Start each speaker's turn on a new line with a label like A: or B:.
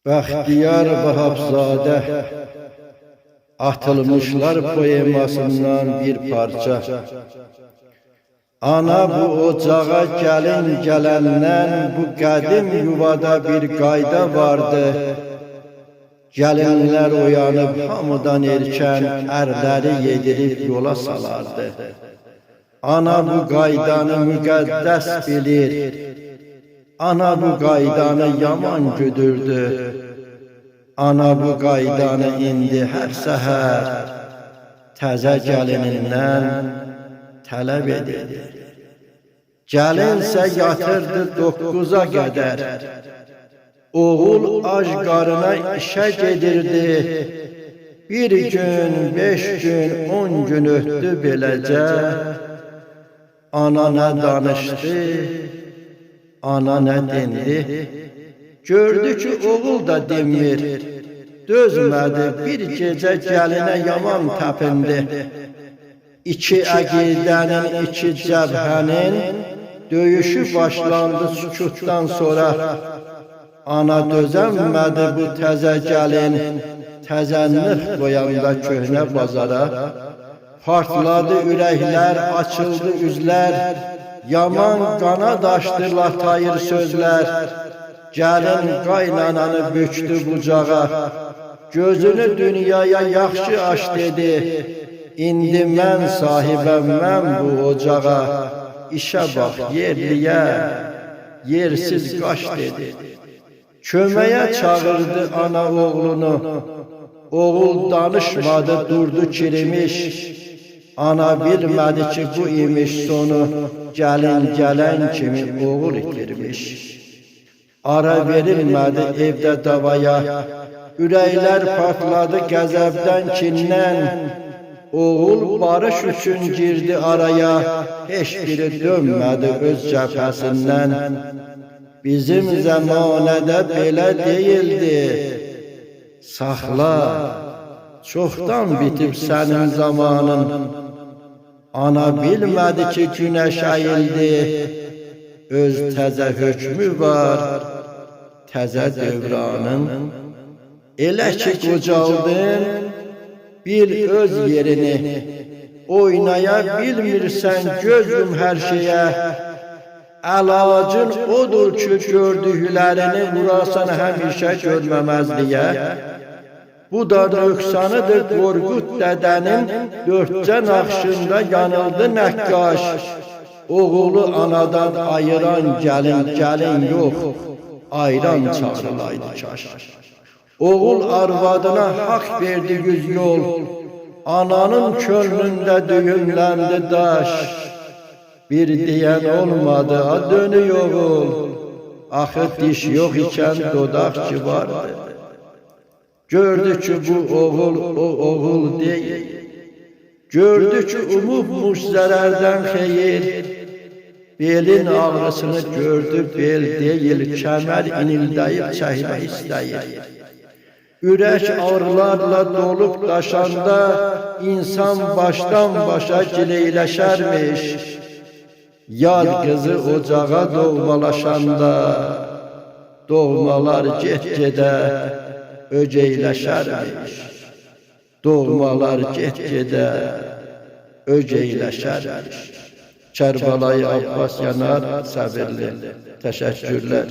A: Bəxtiyar Vahabzadə Atılmışlar poemasından bir parça. Ana bu ocağa gəlin gələndən bu qədim yuvada bir qayda vardı. Gəlinlər oyanıb hamıdan erkən ərləri yedirib yola salardı. Ana bu qaydanı müqəddəs bilir. Ana bu qaydanı yaman güdürdü. Ana bu qaydanı indi hər səhər təzə gəlinindən tələb edirdi. Gəlinsə yatırdı 9-a qədər. Oğul ac qarına işə gedirdi. Bir gün, 5 gün, 10 gün ötdü beləcə. Ana nə danışdı, ana nə dendi. Gördü ki, oğul da demir. Dözmədi, bir gecə gəlinə yaman təpindi. İki əqidənin, iki cəbhənin döyüşü başlandı sükutdan sonra. Ana dözəmədi bu təzə gəlin, təzənnüh qoyanda köhnə bazara. Partladı ürəklər, açıldı üzlər, yaman qana daşdı latayır sözlər. Gəlin qaynananı bükdü bucağa, gözünü dünyaya yaxşı aç dedi. İndi mən sahibəm, mən bu ocağa, işə bax yerliyə, yersiz qaç dedi. Köməyə çağırdı ana oğlunu, oğul danışmadı, durdu kirimiş. Ana bilmədi ki, bu imiş sonu, gəlin gələn kimi oğul itirmiş. Ara verilmədi evdə davaya, ürəklər partladı qəzəbdən, kindən. Oğul barış üçün girdi araya, heç biri dönmədi öz cəbhəsindən. Bizim zəmanədə belə deyildi. Saxla, çoxdan bitib sənin zamanın. Ana bilmədi ki, günəş əyildi. Öz təzə hökmü var, təzə dövranın. Elə ki qocaldın, bil öz yerini. Oynaya bilmirsən, gözüm hər şeyə. Əlacın odur ki, gördüklərini vurasan həmişə görməməzliyə. Bu da nöqsanıdır Qorqud dədənin, dördcə naxşında yanıldı nəqqaş. Oğulu anadan ayıran gəlin, gəlin yox, ayran çağrılaydı kaş. Oğul arvadına haqq verdi yüz yol, ananın könlündə düyünləndi daş. Bir deyən olmadı, dönüyor oğul, axı diş yox ikən dodaq ki vardı. Gördü ki bu oğul o oğul deyil, gördü ki umubmuş zərərdən xeyir. Belin ağrısını gördü, bel deyil, kəmər inildəyib çəkmək istəyir. Ürək ağrılarla dolub daşanda, insan başdan başa gileyləşərmiş. Yad qızı ocağa doğmalaşanda, doğmalar get-gedə öceyləşərmiş. Doğmalar get-gedə öceyləşərmiş. Kərbəlayı Abbas Yanar Səbirli. Təşəkkürlər.